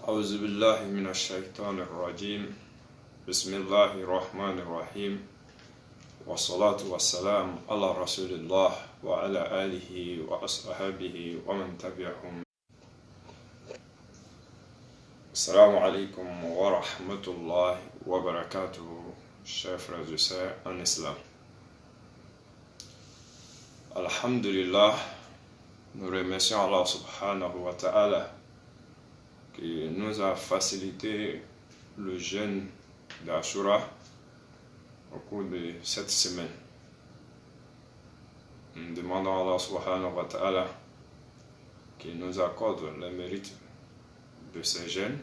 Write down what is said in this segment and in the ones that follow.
أعوذ بالله من الشيطان الرجيم بسم الله الرحمن الرحيم والصلاة والسلام على رسول الله وعلى آله وأصحابه ومن تبعهم. السلام عليكم ورحمة الله وبركاته. Chers frères et sœurs en islam, Alhamdulillah, nous remercions Allah subhanahu wa ta'ala qui nous a facilité le jeûne d'Ashura au cours de cette semaine. Nous demandons à Allah subhanahu wa ta'ala qu'il nous accorde le mérite de ces jeûnes,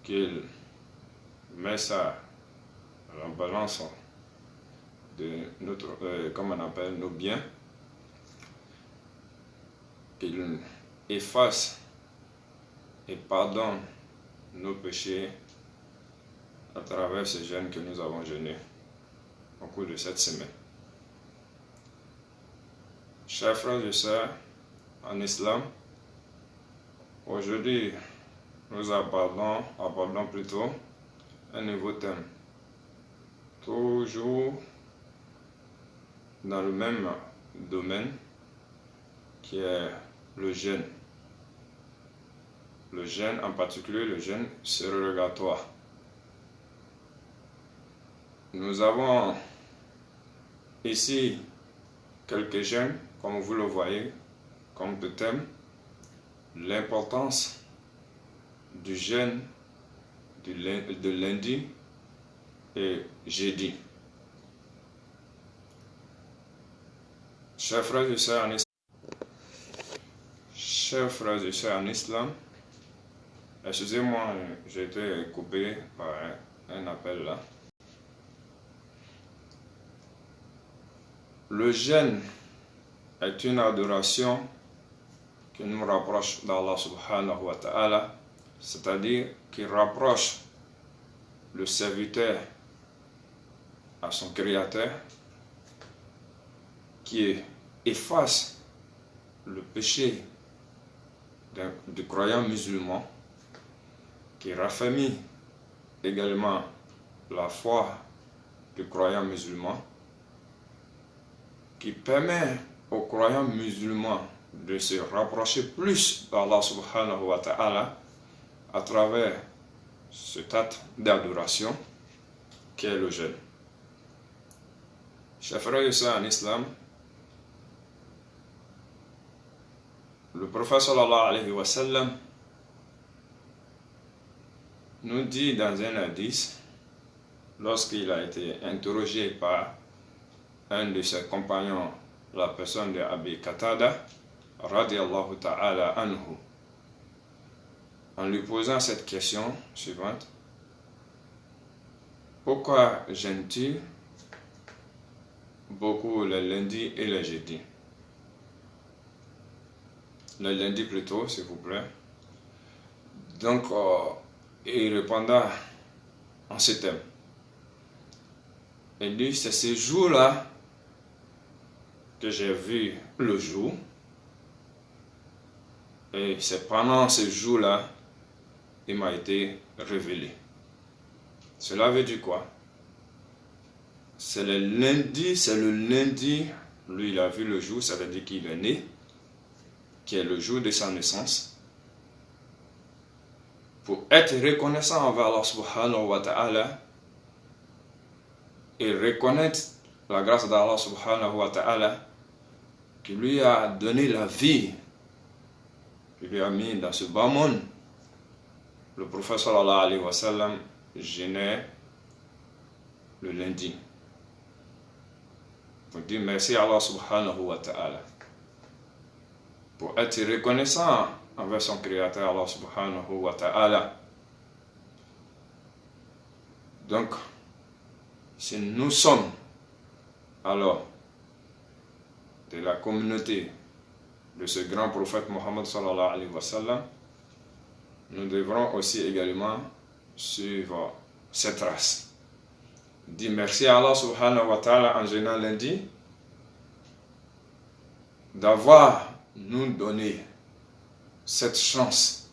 qu'il met ça à la balance de notre, comme on appelle, nos biens, qu'il efface et pardonne nos péchés à travers ces jeûnes que nous avons jeûnés au cours de cette semaine. Chers frères et sœurs en islam, aujourd'hui nous abordons plutôt un nouveau thème, toujours dans le même domaine qui est le jeûne. Le jeûne, en particulier le jeûne surrogatoire. Nous avons ici quelques jeûnes, comme vous le voyez, comme de thème, l'importance du jeûne de lundi et jeudi. Chers frères et sœurs en islam, excusez-moi, j'ai été coupé par un appel là. Le jeûne est une adoration qui nous rapproche d'Allah subhanahu wa ta'ala, c'est-à-dire qui rapproche le serviteur à son créateur, qui efface le péché du croyant musulman, qui raffermit également la foi du croyant musulman, qui permet aux croyants musulmans de se rapprocher plus d'Allah subhanahu wa ta'ala à travers cet acte d'adoration qu'est le jeûne. Chers frères et sœurs en islam, le prophète sallallahu alayhi wa sallam nous dit dans un hadith, lorsqu'il a été interrogé par un de ses compagnons, la personne de Abi Qatada, radiallahu ta'ala anhu, en lui posant cette question suivante: pourquoi jeûnes-tu beaucoup les lundis et les jeudis? Le lundi plutôt, s'il vous plaît. Donc, il répondra en ces termes. Il dit: c'est ce jour-là que j'ai vu le jour, et c'est pendant ce jour-là il m'a été révélé. Cela veut dire quoi? C'est le lundi, lui il a vu le jour, ça veut dire qu'il est né, qui est le jour de sa naissance, pour être reconnaissant envers Allah subhanahu wa ta'ala et reconnaître la grâce d'Allah subhanahu wa ta'ala qui lui a donné la vie, qui lui a mis dans ce bas monde. Le prophète sallallahu alayhi wa sallam jeûnait le lundi pour dire merci à Allah subhanahu wa ta'ala, pour être reconnaissant envers son créateur Allah subhanahu wa ta'ala. Donc, si nous sommes alors de la communauté de ce grand prophète Mohammed sallallahu alayhi wa sallam, nous devrons aussi également suivre cette race. Dis merci à Allah subhanahu wa ta'ala en jeûnant lundi d'avoir nous donné cette chance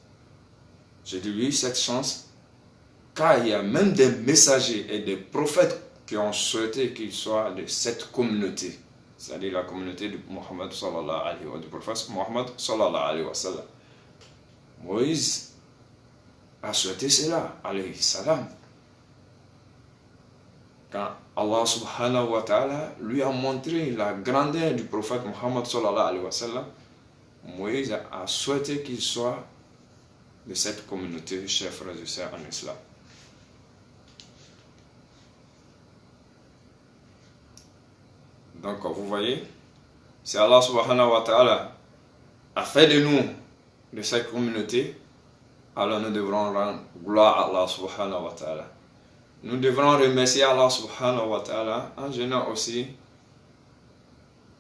J'ai dit oui, cette chance, car il y a même des messagers et des prophètes qui ont souhaité qu'ils soient de cette communauté, c'est-à-dire la communauté de Muhammad sallallahu alayhi wa sallam, du prophète Muhammad sallallahu alayhi wa sallam. Moïse a souhaité cela, alayhi salam. Quand Allah subhanahu wa ta'ala lui a montré la grandeur du prophète Muhammad sallallahu alayhi wa sallam, Moïse a souhaité qu'il soit de cette communauté, chers frères et sœurs en islam. Donc, vous voyez, si Allah subhanahu wa ta'ala a fait de nous de cette communauté, alors nous devrons rendre gloire à Allah subhanahu wa ta'ala. Nous devrons remercier Allah subhanahu wa ta'ala en jeûnant aussi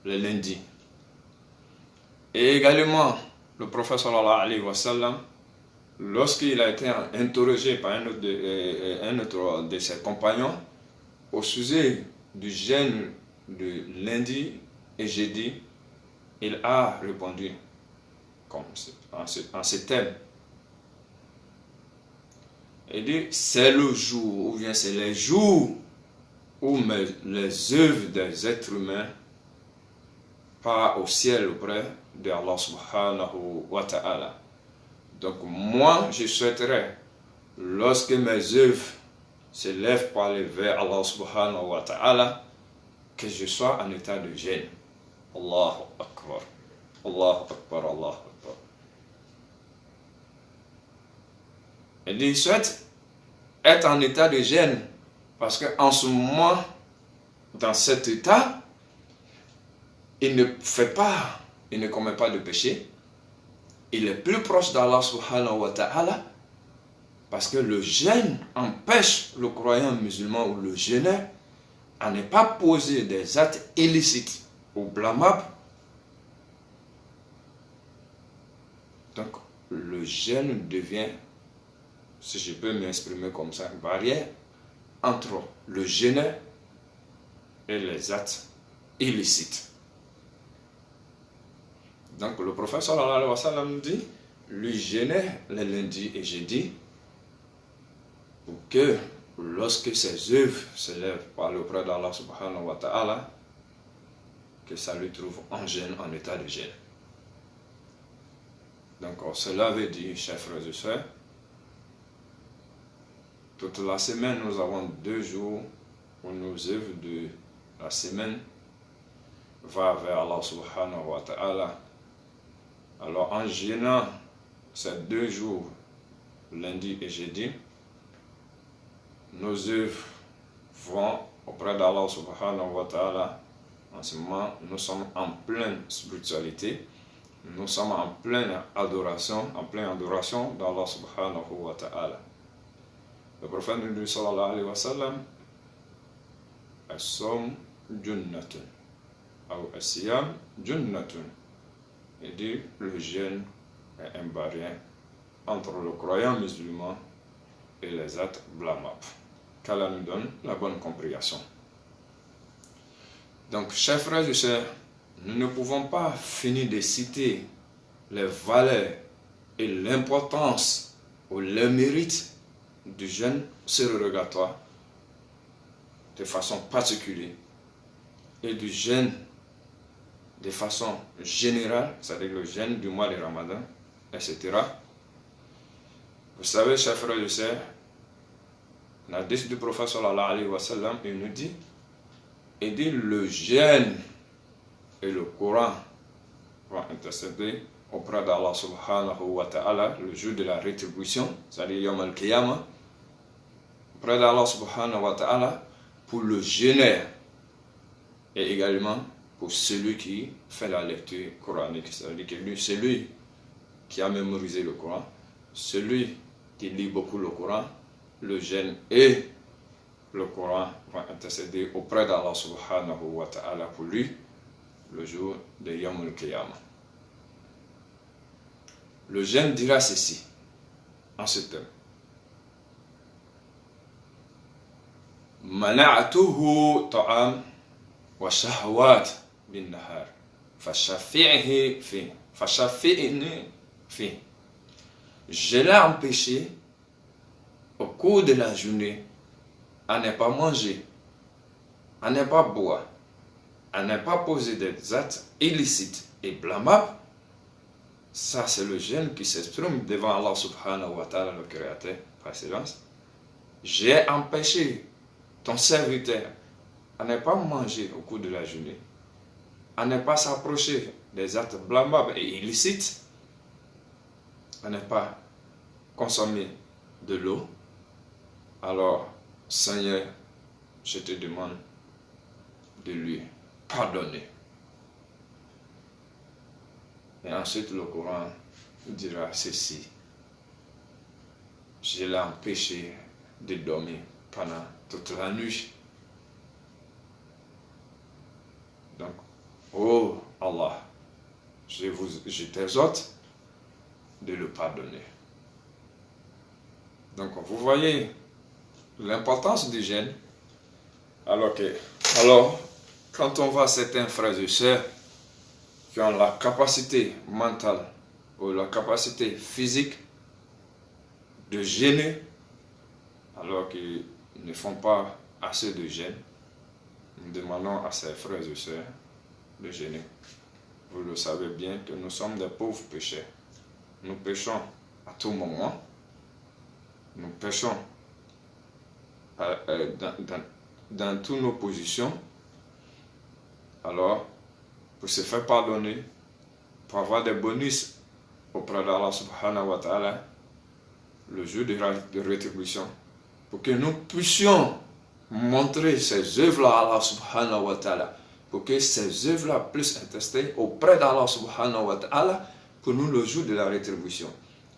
le lundi. Et également, le prophète sallallahu alayhi wa sallam, lorsqu'il a été interrogé par un autre de ses compagnons au sujet du jeûne de lundi et jeudi, il a répondu en ces termes. Il dit, c'est le jour, ou bien c'est les jours où les œuvres des êtres humains partent au ciel auprès de Allah subhanahu wa ta'ala. Donc moi, je souhaiterais, lorsque mes œuvres se lèvent pour aller vers Allah subhanahu wa ta'ala, que je sois en état de jeûne. Allahu Akbar. Allahu Akbar, Allahu Akbar. Il souhaite être en état de jeûne parce qu'en ce moment, dans cet état, il ne commet pas de péché. Il est plus proche d'Allah subhanahu wa ta'ala parce que le jeûne empêche le croyant musulman ou le jeûneur à ne pas poser des actes illicites ou blâmables. Donc, le jeûne devient, si je peux m'exprimer comme ça, une barrière entre le jeûneur et les actes illicites. Donc, le prophète sallallahu alayhi wa sallam dit, lui jeûnait les lundis et jeudis pour que lorsque ses œuvres se lèvent par auprès d'Allah subhanahu wa ta'ala, que ça lui trouve en jeûne, en état de jeûne. Donc, cela veut dire, chers frères et sœurs, toute la semaine, nous avons 2 jours où nos œuvres de la semaine vont vers Allah subhanahu wa ta'ala. Alors, en jeûnant ces 2 jours, lundi et jeudi, nos œuvres vont auprès d'Allah subhanahu wa ta'ala. En ce moment, nous sommes en pleine spiritualité. Nous sommes en pleine adoration d'Allah subhanahu wa ta'ala. Le prophète nous dit sallallahu alayhi wa sallam, as-sawm junnatun, ou as-siyam junnatun. Il dit, le jeûne est un barrière entre le croyant musulman et les actes blâmables. Qu'Allah nous donne la bonne compréhension. Donc, chers frères et sœurs, nous ne pouvons pas finir de citer les valeurs et l'importance ou le mérite du jeûne surrogatoire de façon particulière et du jeûne de façon générale, c'est-à-dire le jeûne du mois de Ramadan, etc. Vous savez, chers frères et sœurs, l'hadith du prophète sallallahu alayhi wa sallam, il nous dit, le jeûne et le Coran vont intercéder auprès d'Allah subhanahu wa ta'ala le jour de la rétribution, c'est-à-dire Yom al-Qiyamah, auprès d'Allah subhanahu wa ta'ala pour le jeûneur et également pour celui qui fait la lecture coranique, c'est-à-dire que celui qui a mémorisé le Coran, celui qui lit beaucoup le Coran, le jeûne et le Coran vont intercéder auprès d'Allah subhanahu wa ta'ala pour lui le jour de Yom al-Qiyamah. Le jeûne dira ceci en ce terme. Mana'atuhu ta'am wa shahwat bin nahar fashafi'ni fi. je l'ai empêché au cours de la journée à ne pas manger, à ne pas boire, à ne pas poser des actes illicites et blâmables. Ça, c'est le jeûne qui s'exprime devant Allah subhanahu wa ta'ala, le Créateur, par silence. J'ai empêché ton serviteur à ne pas manger au cours de la journée, à ne pas s'approcher des actes blâmables et illicites, à ne pas consommer de l'eau. Alors, Seigneur, je te demande de lui pardonner. Et ensuite, le Coran dira ceci: je l'ai empêché de dormir pendant toute la nuit. Donc, oh Allah, je t'exhorte de le pardonner. Donc, vous voyez l'importance du jeûne. Alors, quand on voit certains frères et sœurs qui ont la capacité mentale ou la capacité physique de jeûner, alors qu'ils ne font pas assez de jeûne, nous demandons à ces frères et sœurs de jeûner. Vous le savez bien que nous sommes des pauvres pécheurs. Nous péchons à tout moment. Nous péchons dans toutes nos positions. Alors, pour se faire pardonner, pour avoir des bonus auprès d'Allah subhanahu wa ta'ala, le jour de rétribution, pour que nous puissions montrer ces œuvres-là à Allah subhanahu wa ta'ala, pour que ces œuvres-là puissent attester auprès d'Allah subhanahu wa ta'ala pour nous le jour de la rétribution.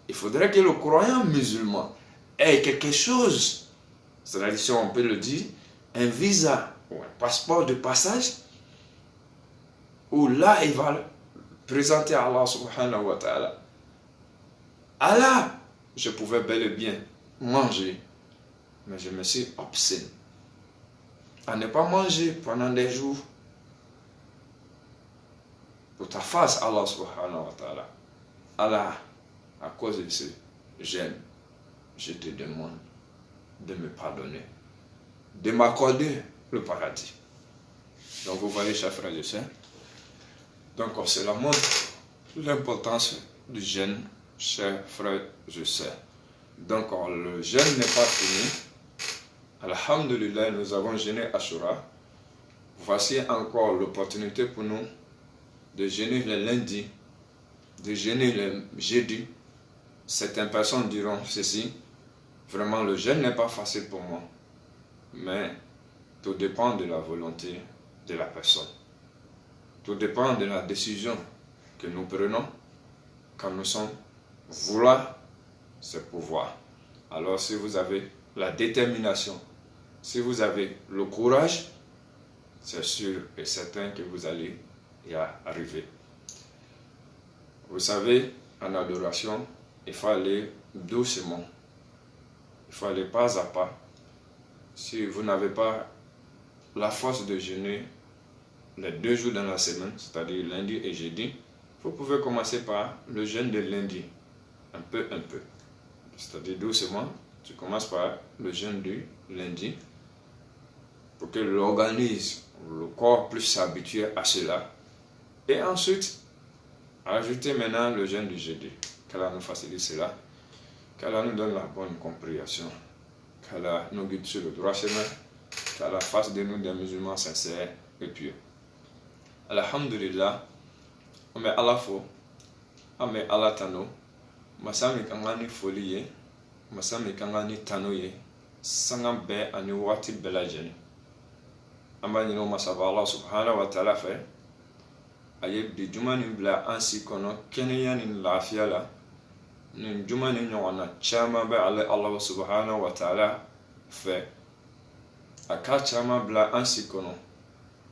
Il faudrait que le croyant musulman ait quelque chose, c'est-à-dire, si on peut le dire, un visa ou un passeport de passage, où là il va présenter à Allah subhanahu wa ta'ala: Allah, je pouvais bel et bien manger, mais je me suis obstiné à ne pas manger pendant des jours pour ta face, Allah subhanahu wa ta'ala. Allah, à cause de ce jeûne, je te demande de me pardonner, de m'accorder le paradis. Donc vous voyez, chers frères et sœurs, donc cela montre l'importance du jeûne, chers frères et sœurs. Donc le jeûne n'est pas fini. Alhamdulillah, nous avons jeûné Ashura. Voici encore l'opportunité pour nous de jeûner le lundi, de jeûner le jeudi. Certaines personnes diront ceci: vraiment le jeûne n'est pas facile pour moi. Mais tout dépend de la volonté de la personne. Tout dépend de la décision que nous prenons. Quand nous sommes vouloir, c'est pouvoir. Alors si vous avez la détermination, si vous avez le courage, c'est sûr et certain que vous allez y arriver. Vous savez, en adoration, il faut aller doucement. Il faut aller pas à pas. Si vous n'avez pas la force de jeûner les 2 jours dans la semaine, c'est-à-dire lundi et jeudi, vous pouvez commencer par le jeûne de lundi, un peu. C'est-à-dire doucement, tu commences par le jeûne du lundi, pour que l'organisme, le corps puisse s'habituer à cela. Et ensuite, ajouter maintenant le jeûne du jeudi. Qu'Allah nous facilite cela, qu'Allah nous donne la bonne compréhension, qu'Allah nous guide sur le droit chemin, qu'Allah fasse de nous des musulmans sincères et pieux. Alhamdulillah, ame Allah fo, ame Allah tano, masami kangani foliye, masami kangani tanoye, sangam be ani wati belajeni. Amba nyino masaba Allah subhanahu wa ta'ala fe, aye bi juma ni bila ansi kono kenya ni lafiya la, ni juma ni nyona chama be Allah subhanahu wa ta'ala fe, aka chama bila ansi kono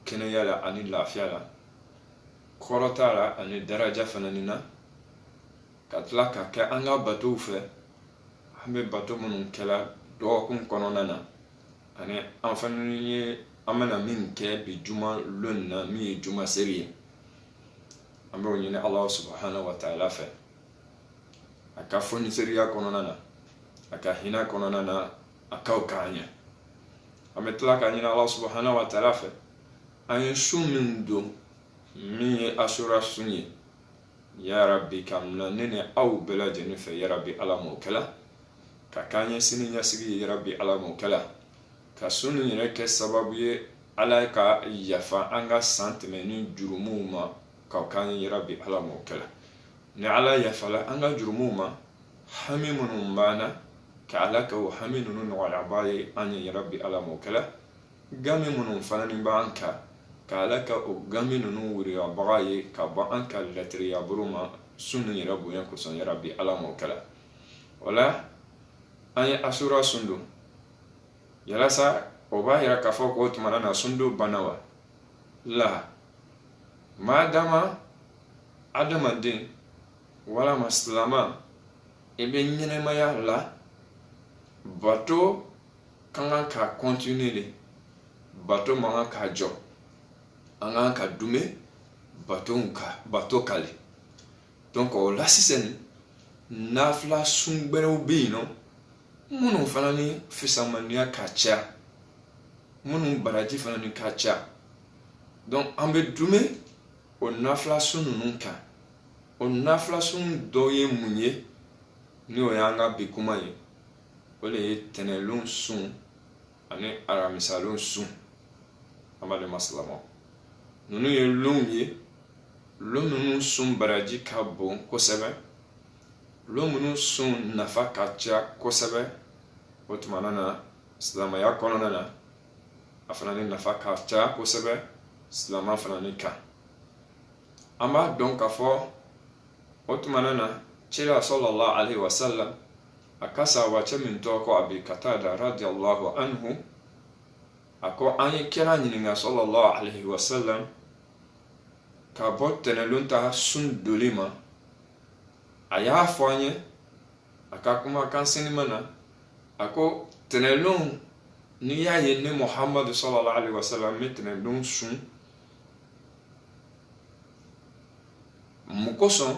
kenya la ani lafiya la, korota la ani daraja fananina, katla ka ke anga batu fe, hambe batu munun kela do kun kono nana, ani anfani amana min ke bi juma lonna mi juma seri ambo nyine Allah subhanahu wa ta'ala fe aka foniseriya kɔnɔna na a ka hinɛ kɔnɔna na a kaw k'an ɲɛ an bɛ tila ka ɲini Allah subhanahu wa ta'ala fɛ an ye su min don min ye asura sun ye ya rabbi ka mina ne ni aw bɛɛ lajɛlen fɛ ya rabbi ala m'o kɛla ka k'an ye sini ɲɛsigi ye ya rabbi ala m'o kɛla ka sun nin yɛrɛ kɛ sababu ye ala ka yafa an ka san tɛmɛni jurumuw ma ka k'an ye ya rabbi ala m'o kɛla ni ala yafala an ka jurumuw ma hami minnu b'an na ka ala ka o hami ninnu nɔgɔyaba ye an ye ya rabbi ala m'o kɛla gami minnu fana ni b'an kan ka ala ka o gami ninnu wuriyabaga ye ka bɔ an ka latiriya bolo ma sun nin yɛrɛ bonya kosɔn ya rabbi ala m'o kɛla o la an ye asura sun don yalasa o b'a yira k'a fɔ k'o tuma na sun don banna wa la maa dama adamaden walama silama i bɛ ɲɛnɛmaya la bato kan kan ka continue de bato man kan ka jɔ an kan ka dume bato kali donc o la sisan nafila sun gbɛrɛw bɛ yen nɔ minnu fana ni fisamaniya ka ca minnu baraji fana ni ka ca donc an bɛ dume o nafila sun ninnu kan o nafila sun dɔ ye mun ye ni o y'an ka bi kuma ye o de ye tɛnɛlon sun ani aramisalon sun amadu masalama ninnu ye lon ye lon ninnu sun baraji ka bon kosɛbɛ lon minnu sun nafa ka ca kosɛbɛ o tuma na silamaya kɔnɔna na a fana ni nafa ka ca kosɛbɛ silama fana ni kan an b'a dɔn k'a fɔ o tuma na cila sallallahu alaihi wasallam a ka sahabacɛ min tɔgɔ ko Abi Qatada radiyallahu anhu a ko an ye kira ɲininka sallallahu alaihi wasallam ka bɔ tɛnɛlon ta sun doli ma a y'a fɔ an ye a ka kumakan sinima na a ko tɛnɛlon n'i y'a ye ne Muhammadu sallallahu alaihi wasallam bɛ tɛnɛlon sun mun kosɔn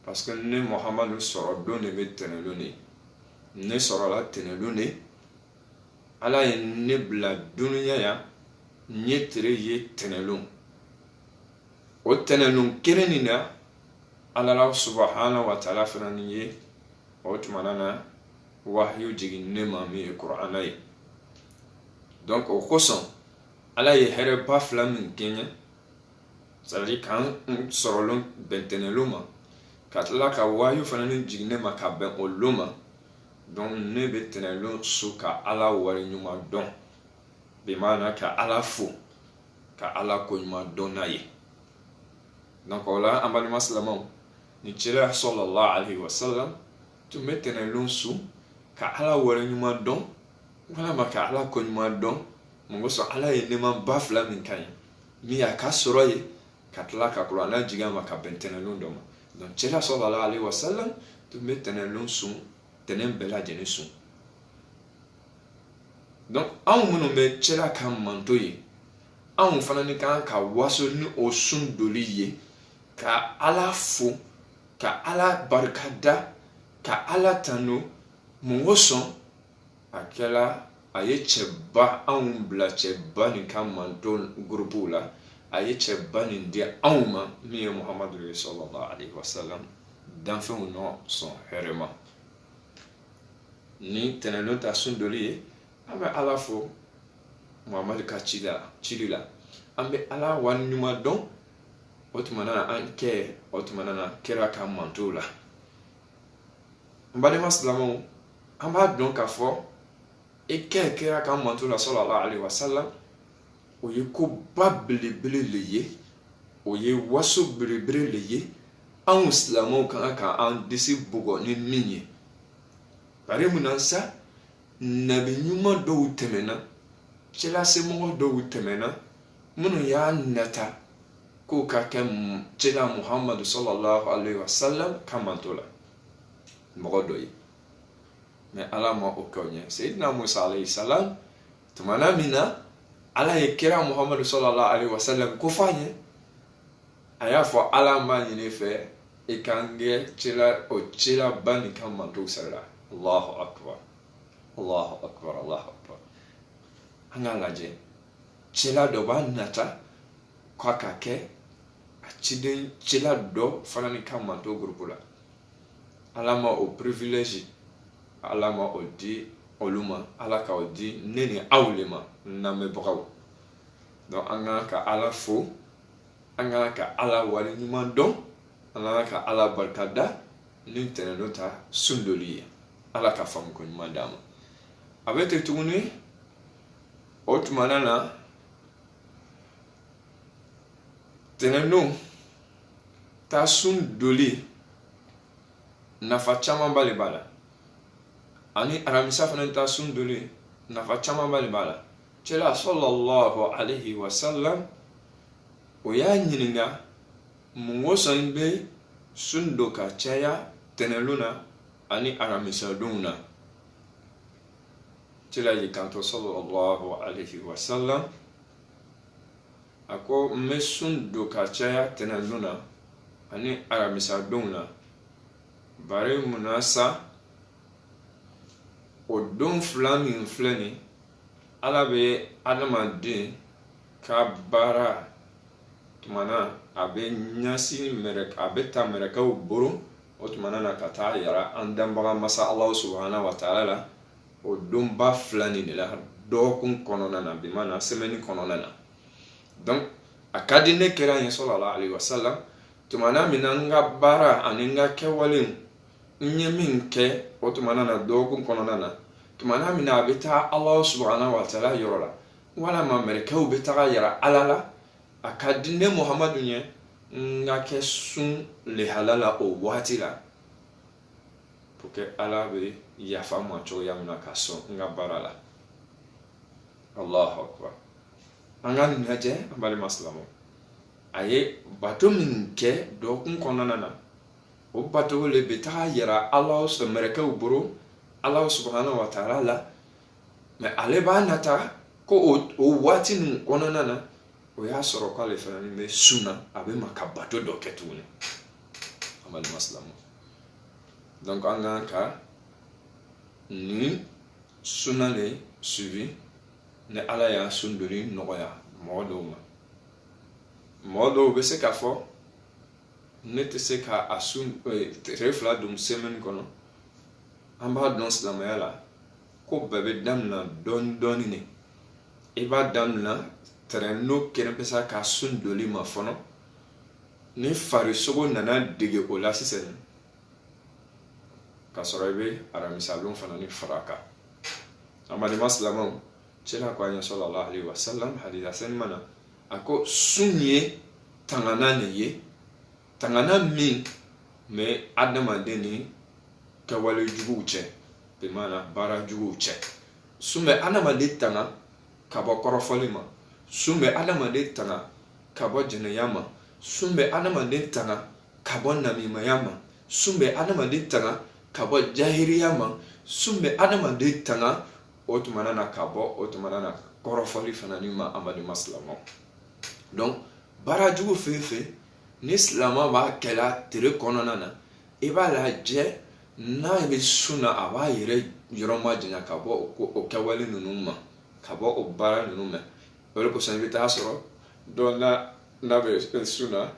parce que ne Muhammadu sɔrɔ don de bɛ tɛnɛlon de ne sɔrɔla tɛnɛlon de ala ye ne bila duniya yan n ye tere ye tɛnɛlon o tɛnɛlon kelen nin na ala subhanahu wa ta'ala fana ni ye o tuma na wahyu jigin ne ma min ye Kur'ana ye donc o kosɔn ala ye hɛrɛ ba fila min kɛɲɛ c'est à dire k'an sɔrɔlon bɛn tɛnɛlon ma ka tila ka wahyu fana ni jigin ne ma ka bɛn o lon ma donc ne bɛ tɛnɛlon su ka ala wari ɲuman dɔn bi maana ka ala fo ka ala ko ɲuman dɔn n'a ye donc o la an balima silamɛw ni cira sallallahu alaihi wasallam tun bɛ tɛnɛlon su ka ala wari ɲuman dɔn walama ka ala ko ɲuman dɔn mun kosɔn ala ye nɛɛma ba fila min kan ye min y'a ka sɔrɔ ye ka tila ka Kur'ana jigin a ma ka bɛn tɛnɛlon dɔ ma donc cira sallallahu alaihi wasallam tun bɛ tɛnɛlon sun tɛnɛn bɛɛ lajɛlen sun donc anw minnu bɛ cira ka manto ye anw fana ni kan ka waso ni o sun doli ye ka ala fo ka ala barikada ka ala tanu mun kosɔn a kɛla a ye cɛba anw bila cɛba nin ka manto gurupuw la a ye cɛba nin di anw ma min ye Muhammadu ye sallallahu alaihi wasallam danfɛnw nɔ sɔn hɛrɛ ma ni tɛnɛlon ta sun doli ye an bɛ ala fo Muhammadu ka cili la an bɛ ala wani ɲuman dɔn o tuma na an kɛ o tuma na kɛra ka manto la n balima silamɛw an b'a dɔn k'a fɔ i kɛra ka manto la sallallahu alaihi wasallam o ye koba belebele le ye o ye waso belebele le ye anw silamɛw kan ka an disi bugɔ ni min ye bari mun na sa nabi ɲuman dɔw tɛmɛna cɛlasemɔgɔ dɔw tɛmɛna minnu y'a nata k'o ka kɛ cɛla Muhammadu sallallahu alaihi wasallam ka manto la mɔgɔ dɔ ye mais ala ma o kɛ o ɲɛ Seydina Musa alayhi salam tumana min na ala ye kira Muhammadu sallallahu alaihi wasallam ko f'a ɲɛ a y'a fɔ ala ma ɲini fɛ i kan kɛ cilaba nin kan mantow sara la. Allahu akbar, Allahu akbar, Allahu akbar. An k'a lajɛ cila dɔ b'a nata k'a ka kɛ a ciden cila dɔ fana ni kan manto groupe la. Ala ma o privilège, Ala ma o di olu ma, Ala ka o di ne ni aw le ma, n lamɛnbagaw. Donc an ka ka Ala fo, an ka ka Ala wale ɲuman dɔn, an ka ka Ala barika da ni tɛnɛndon ta sundoli ye. Ala ka faamu ko ɲuman d'a ma. A bɛ ten tuguni o tumana na tɛnɛndon ta sundoli nafa caman ba de b'a la, ani aramisa fana ta sundoli nafa caman ba de b'a la. Cɛla sallallahu alaihi wa sallam o y'a ɲininka mun wɔsɔn bɛ sun don ka caya tɛnɛndon na ani aramisadonw na. Cɛla y'i kanto sallallahu alaihi wa sallam a ko n bɛ sun don ka caya tɛnɛndon na ani aramisadonw na. Bari munna sa o don fila min filɛ nin, Ala bɛ adamaden ka baara tumana a bɛ ɲɛsin a bɛ ta mɛlɛkɛw bolo o tumana na ka taa yira an danbaga masa Alahu subhanahu wa ta'ala la o donba fila nin de la dɔgɔkun kɔnɔna na, bi mana semaine kɔnɔna na. Donc a ka di ne kɛra ye sallallahu alaihi wa sallam tumana min na n ka baara ani n ka kɛwalew n ye min kɛ o tumana na dɔgɔkun kɔnɔna na, tumana min na a bɛ taa Alahu subhanahu wa ta'ala yɔrɔ la, walama mɛlɛkɛw bɛ taga yira Ala la, a ka di ne Muhamadu ye n ka kɛ sun lehala la o waati la pour que Ala bɛ yafa n ma cogoya min na ka sɔn n ka baara la. Allahu akbar. An ka nin lajɛ an balima silamɛw, a ye bato min kɛ dɔgɔkun kɔnɔna na, o bato le bɛ taga yira Ala mɛlɛkɛw bolo Ala subhanahu wa ta'ala la, mais ale b'a nata ko o waati nin kɔnɔna na o y'a sɔrɔ k'ale fana ni bɛ sun na, a bɛ ma ka bato dɔ kɛ tuguni. An balima silamɛw, donc an kan ka nin sunna le suivi ni Ala y'a sundoli nɔgɔya mɔgɔ dɔw ma. Mɔgɔ dɔw bɛ se k'a fɔ ne tɛ se ka a sun tile fila don semaine kɔnɔ. An b'a dɔn silamɛya la ko bɛɛ bɛ daminɛ dɔɔni dɔɔni de. I b'a daminɛ tɛrɛndo kɛnɛ bɛ se ka sun doli ma fɔlɔ, ni farisogo nana dege o la sisan ka sɔrɔ i bɛ aramisadon fana ni fara a kan. An balima silamɛw, cɛla ko an ye sallallahu alaihi wa sallam hadisa sɛnima na a ko sun ye tangana de ye, tangana min bɛ adamaden ni kɛwale juguw cɛ, bi mana baara juguw cɛ. Sun bɛ adamaden tanga ka bɔ kɔrɔfɔli ma, sun bɛ adamaden tanga ka bɔ jɛnɛya ma, sun bɛ adamaden tanga ka bɔ namimaya ma, sun bɛ adamaden tanga ka bɔ jahiliya ma, sun bɛ adamaden tanga o tumana na ka bɔ o tumana na kɔrɔfɔli fana ni ma an balima silamɛw. Donc baara jugu fɛn o fɛn ni silamɛ b'a kɛla tile kɔnɔna na, i b'a lajɛ n'a bɛ sun na a b'a yɛrɛ yɔrɔ majanya ka bɔ o kɛwale ninnu ma, ka bɔ o baara ninnu ma. O de kosɔn i bɛ taa sɔrɔ dɔ n'a bɛ sun na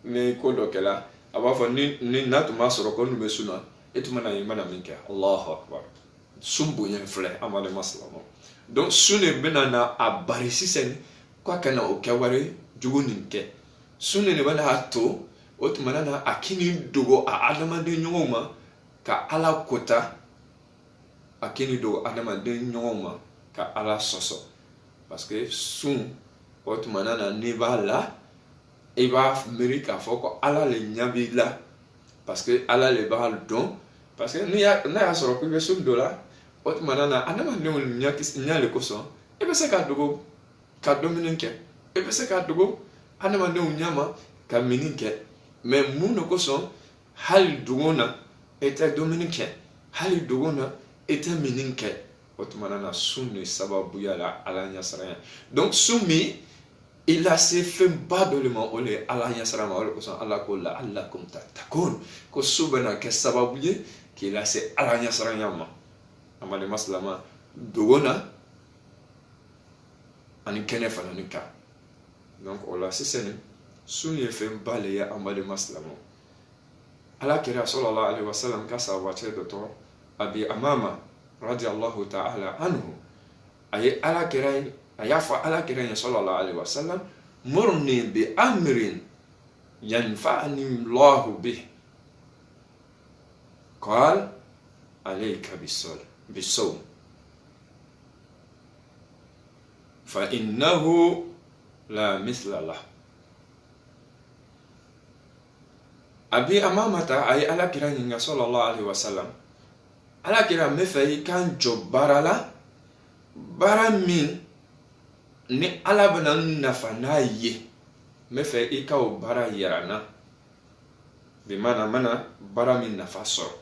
ni ko dɔ kɛla a b'a fɔ ni n'a tun b'a sɔrɔ ko n'u bɛ sun na e tun mana ye n bɛna min kɛ. Allahu akbar. Sun bonya filɛ an balima silamɛw. Donc sun de bɛna na a bari sisan k'a kana o kɛwale jugu nin kɛ. Sun de bɛna to o tumana na a kini dogo a adamaden ɲɔgɔnw ma ka Ala kota, a kini dogo adamaden ɲɔgɔnw ma ka Ala sɔsɔ. Parce que sun o tumana na n'i b'a la i b'a miiri k'a fɔ ko Ala le ɲɛ b'i la, parce que Ala le b'a dɔn. Parce que n'a y'a sɔrɔ k'i bɛ sun dɔ la o tumana na adamadenw ɲɛ le kosɔn i bɛ se ka dogo ka dumuni kɛ, i bɛ se ka dogo adamadenw ɲɛ ma ka mini kɛ, mais mun de kosɔn hali dogo na i tɛ dumuni kɛ, hali dogo na i tɛ mini kɛ, o tumana na sun de sababuya la Ala ɲɛsiranya. Donc sun min il a se fɛn ba dɔ le ma o le ala ɲɛsira ma o le kosɔn ala ko la'allakum tattaqun ko su bɛna kɛ sababu ye k'i lase ala ɲɛsiranya ma amalima silama dogo na ani kɛnɛ fana ni kan donc o la sisan sun ye fɛn ba le ye amalima silama ala kira sallallahu alaihi wasallam ka sahabatɛ dɔ tɔgɔ abi amama radiyallahu ta'ala anhu a y'a fɔ ala kira ye sallallahu alaihi wasallam murni bi amrin yanfa'ani Allahu bih qala alayka bis-sawm fa innahu la mithla lah. Abi amamata ay ala kira ɲininka sallallahu alaihi wasallam ala kira me fɛ i kan jɔ baara la baara min ni ala bɛna nafa n'a ye me fɛ i ka o baara yira na bi mana mana baara min nafa sɔrɔ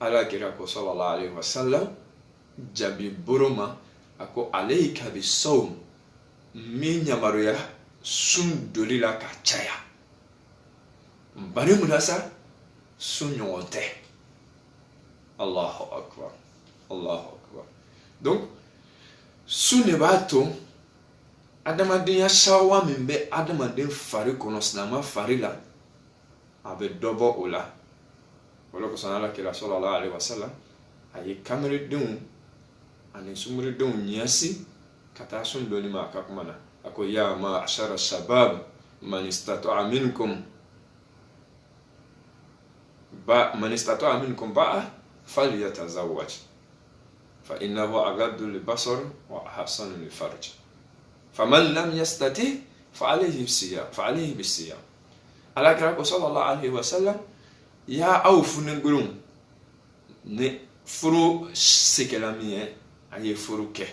ala kira ko sallallahu alaihi wasallam jabi boro ma a ko alayka bis-sawm min yamaruya sun doli la ka caya bari mun na sa sun ɲɔgɔn tɛ. Allahu akbar, Allahu akbar. Donc sun de b'a to adamadenya sawa min bɛ adamaden fari kɔnɔ silama fari la a bɛ dɔ bɔ o la o de kosɔn ala kira sallallahu alaihi wasallam a ye kameridenw ani sunkurudenw ɲɛsi ka taa sun dɔɔni ma a ka kuma na a ko ya ma'ashara shabab man istata'a minkum ba'a falyatazawwaj fa innahu aghaddu lilbasar wa ahsanu lilfarj faman lam yastati fa alayhi bisiyam ala kira ko sallallahu alaihi wasallam ya awfunu gurum ne furu sikela miye aye furu ke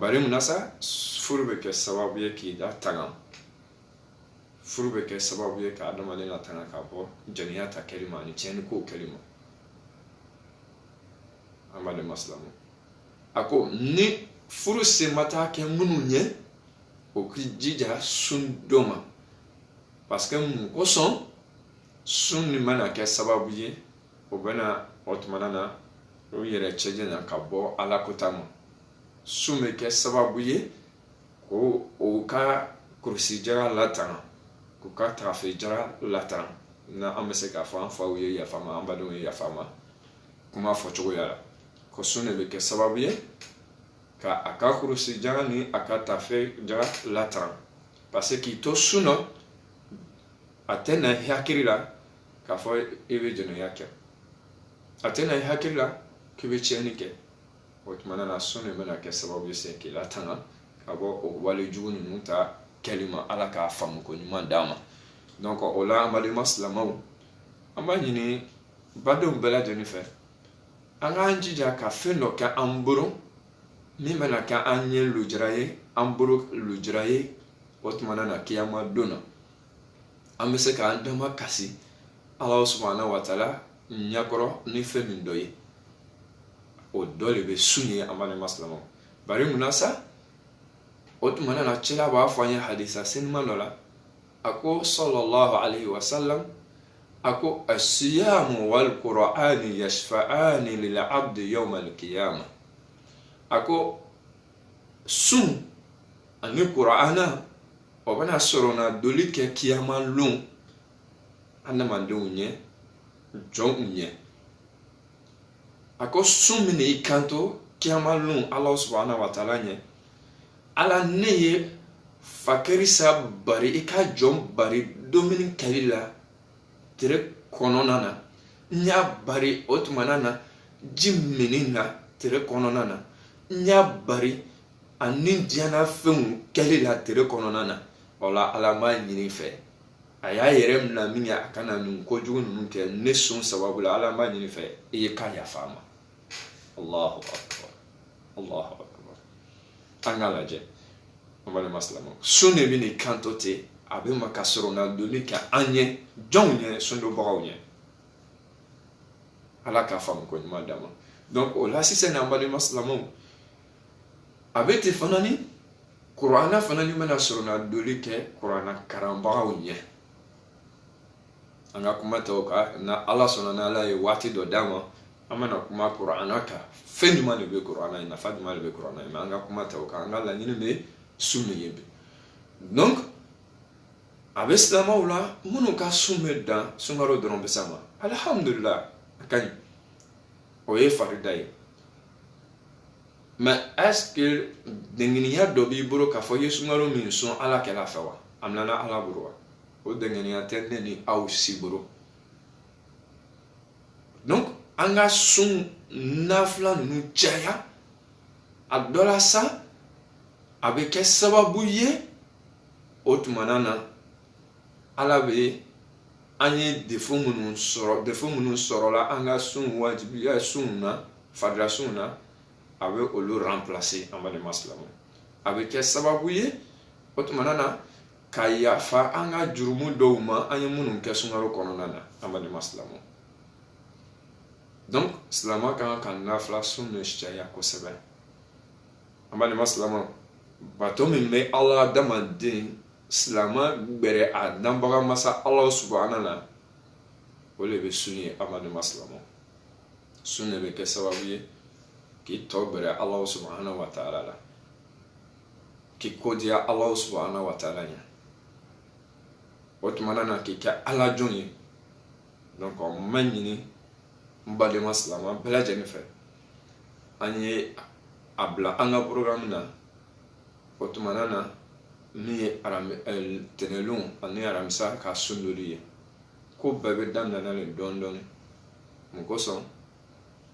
bari munasa furu be ke sababu ye ki da tangam furu bɛ kɛ sababu ye ka adamaden latanga ka bɔ jɛnɛya ta kɛli ma ani tiɲɛni ko kɛli ma an b'ale masilamu a ko ni furu se ma taa kɛ minnu ɲɛ o k'i jija sun dɔ ma parce que mun kosɔn sun ni mana kɛ sababu ye o bɛna o tumana na o yɛrɛ cɛjanya ka bɔ ala kota ma sun bɛ kɛ sababu ye ko o ka kurusi jara latanga k'u ka tagafe jara latanga na an bɛ se k'a fɔ an faw ye yafama an badenw ye yafama kuma fɔcogoya la ko sun de bɛ kɛ sababu ye ka a ka kurusi jara ni a ka tafe jara latanga parce que k'i to sun na a tɛ na hakili la k'a fɔ i bɛ jɛnɛya kɛ a tɛ na hakili la k'i bɛ tiɲɛni kɛ o tuma na sun de bɛna kɛ sababu ye sen k'i latanga ka bɔ o wale jugu ninnu ta kɛli ma ala k'a faamu ko ɲuman d'a ma donc o la an balima silamɛw an b'a ɲini badenw bɛɛ lajɛlen fɛ an k'an jija ka fɛn dɔ kɛ an bolo min bɛna kɛ an ɲɛ lujura ye an bolo lujura ye o tuma na kiyama don na an bɛ se k'an dama kasi ala subhanahu wa ta'ala ɲɛkɔrɔ ni fɛn min dɔ ye o dɔ de bɛ sun ye an balima silamɛw bari munna sa o tuma na cɛla b'a fɔ an ye hadisa senima dɔ la a ko sallallahu alaihi wasallam a ko asiyamu wal qur'ani yashfa'ani lil abdi yawm al qiyamah a ko sun ani qur'ana o bɛna sɔrɔ na doli kɛ kiyama lon adamadenw ɲɛ jɔnw ɲɛ a ko sun min i kanto kiyama lon ala subhanahu wa ta'ala ɲɛ ala ne ye fakirisa bari i ka jɔn bari domini kɛli la tere kɔnɔna na n y'a bari o tumana na ji mini na tere kɔnɔna na n y'a bari ani diɲɛna fɛnw kɛli la tere kɔnɔna na o la ala m'a ɲini fɛ a y'a yɛrɛ mina min ye a kana nin kojugu ninnu kɛ ne sɔn sababu la ala m'a ɲini fɛ i ye ka yafa a ma allahu akbar allahu akbar an k'a lajɛ an balima silamɛw sun de bɛ nin kanto ten a bɛ ma ka sɔrɔ na doni kɛ an ɲɛ jɔnw ɲɛ sundobagaw ɲɛ ala k'a faamu ko ɲuman d'a ma donc o la sisan an balima silamɛw a bɛ ten fana ni kuranna fana ni mana sɔrɔ na doli kɛ kuranna karanbagaw ɲɛ an ka kuma tɛ o kan na ala sɔnna n'ala ye waati dɔ d'a ma an bɛna kuma kuranna kan fɛn jumɛn de bɛ kuranna ye nafa jumɛn de bɛ kuranna ye mais an ka kuma tɛ o kan an ka laɲini bɛ sun de ye bi donc a bɛ silamɛw la minnu ka sun bɛ dan sunkalo dɔrɔn bɛ s'a ma alhamdulillah a ka ɲi o ye farida ye mais est-ce que dengeniya dɔ b'i bolo k'a fɔ i ye sunkalo min sɔn ala kɛlɛ fɛ wa a minɛna ala bolo wa o dengeniya tɛ ne ni aw si bolo donc an ka sun nafila ninnu caya a dɔ la sa a bɛ kɛ sababu ye o tumana na ala bɛ an ye défaut minnu sɔrɔla an ka sun wajibiya sun na farida sun na a bɛ olu remplacer an balima silamɛw a bɛ kɛ sababu ye o tumana na ka yafa an ka jurumu dɔw ma an ye minnu kɛ sunkalo kɔnɔna na an balima silamɛw donc silamɛ kan ka nafila sun de caya kosɛbɛ an balima silamɛw bato min bɛ ala adamaden silamɛ gbɛrɛ a danbaga masa ala subahana na o de bɛ sun ye an balima silamɛw sun de bɛ kɛ sababu ye k'i tɔ gbɛrɛ ala subahana wa taala la k'i kodiya ala subahana wa taala ɲɛ o tumana na k'i kɛ ala jɔn ye donc o man ɲini n balima silamɛ bɛɛ lajɛlen fɛ an ye a bila an ka programme na o tumana na min ye tɛnɛlon ani aramisa ka sun doli ye ko bɛɛ bɛ daminɛ le dɔɔni dɔɔni mun kosɔn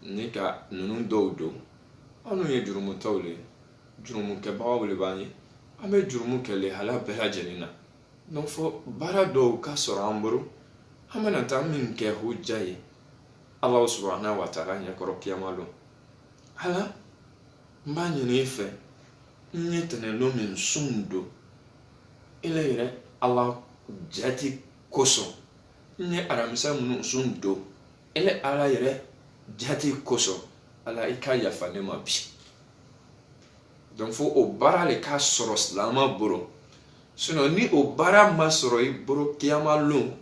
ni ka ninnu dɔw don anw ye jurumutaw le jurumukɛbagaw le b'an ye an bɛ jurumu kɛ lehala bɛɛ lajɛlen na donc fɔ baara dɔw ka sɔrɔ an bolo an bɛna taa min kɛ hujja ye ala subhanahu wa ta'ala ɲɛkɔrɔ kiyama don ala n b'a ɲini i fɛ n ye tɛnɛlon min sun don ele yɛrɛ ala jati kosɔn n ye aramisa minnu sun don ele ala yɛrɛ jati kosɔn ala i ka yafa ne ma bi donc fo o baara le ka sɔrɔ silamɛ bolo sinon ni o baara ma sɔrɔ i bolo kiyama lon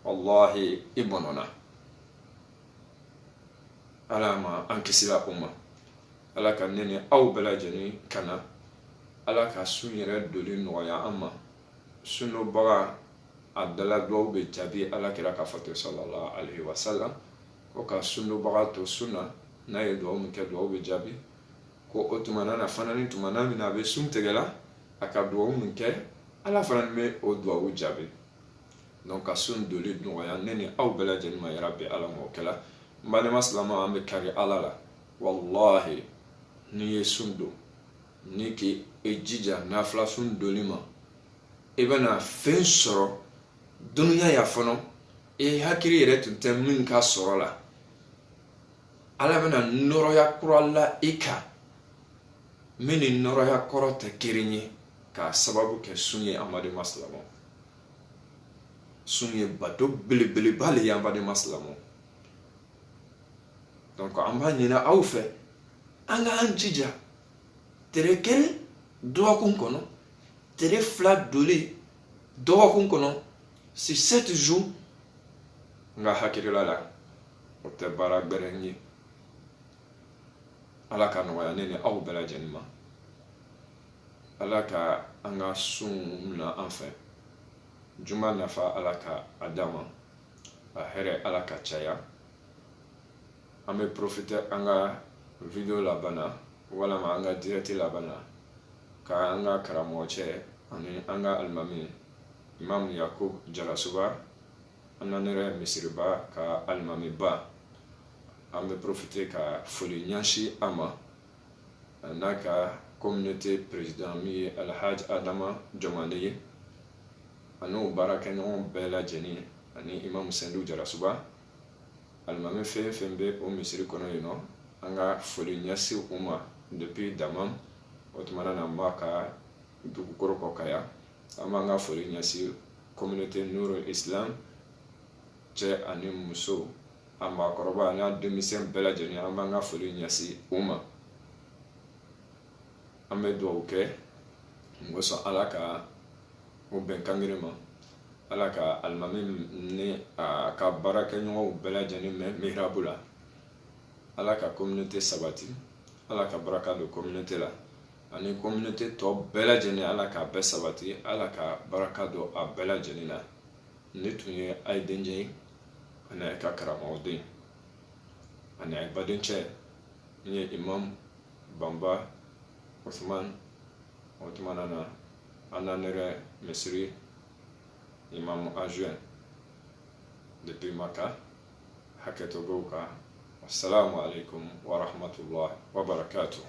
wallahi i bɔnɔna ala ma an kisira o ma ala ka ne ni aw bɛɛ lajɛlen kana ala ka sun yɛrɛ doli nɔgɔya an ma sundobaga a dala duwawu bɛ jaabi ala kira ka fatu sallallahu alaihi wasallam ko ka sundobaga to sunna n'a ye duwawu min kɛ duwawu bɛ jaabi ko o tumana na fana ni tumana min a bɛ sun tigɛla a ka duwawu min kɛ ala fana bɛ o duwawu jaabi donc ka sun doli nɔgɔya ne ni aw bɛɛ lajɛlen ma yarabi ala ma o kɛla n balima silamɛw an bɛ kari ala la wallahi n'i ye sun don ni k'i jija nafila sun doli ma i bɛna fɛn sɔrɔ duniya ya fɔlɔ i hakili yɛrɛ tun tɛ min ka sɔrɔ la ala bɛna nɔrɔya kura la i kan min ni nɔrɔya kɔrɔ tɛ kelen ye k'a sababu kɛ sun ye an balima silamɛw sun ye bato belebeleba le ye an balima silamɛw donc an b'a ɲini aw fɛ an k'an jija tere kelen dɔgɔkun kɔnɔ tere fila doli dɔgɔkun kɔnɔ si 7 jours n ka hakilila la o tɛ baara gbɛrɛ ye ala ka nɔgɔya ne ni aw bɛɛ lajɛlen ma ala ka an ka sun minɛ an fɛ juma nafa ala ka a d'an ma a hɛrɛ ala ka caya an bɛ profiter an ka video laban na walama an ka direct laban na ka an ka karamɔgɔ cɛ ani an ka alimami imam yakub jalasuba an na nɛrɛ misiriba ka alimami ba an bɛ profiter ka foli ɲɛsin a ma n'a ka communauté président min ye alhaji adama jɔmande ye ani o baarakɛɲɔgɔn bɛɛ lajɛlen ani imam sendu jalasuba alimami fɛn fɛn bɛ o misiri kɔnɔ yen nɔ an ka foli ɲɛsin u ma depuis damam o tumana na n b'a ka dugukɔrɔ kɔ ka yan an b'an ka foli ɲɛsin communauté nurul islam cɛ ani muso a maakɔrɔba ani a denmisɛn bɛɛ lajɛlen an b'an ka foli ɲɛsin u ma an bɛ dugawu kɛ ngoso ala ka o bɛn kangere ma, ala ka alimami ni a ka baarakɛɲɔgɔnw bɛɛ lajɛlen mihirabu la, ala ka communauté sabati, ala ka baraka don communauté la, ani communauté tɔ bɛɛ lajɛlen ala ka bɛɛ sabati, ala ka baraka don a bɛɛ lajɛlen na. Ne tun ye Ayi Denje ye, ani a ka karamɔgɔden ani a baden cɛ, n ye imam Bamba Uthman, o tumana na an n'an yɛrɛ misiri imam adjoint depuis Maka, hakɛto b'o kan. Assalamu alaikum wa rahmatullahi wa barakatuh.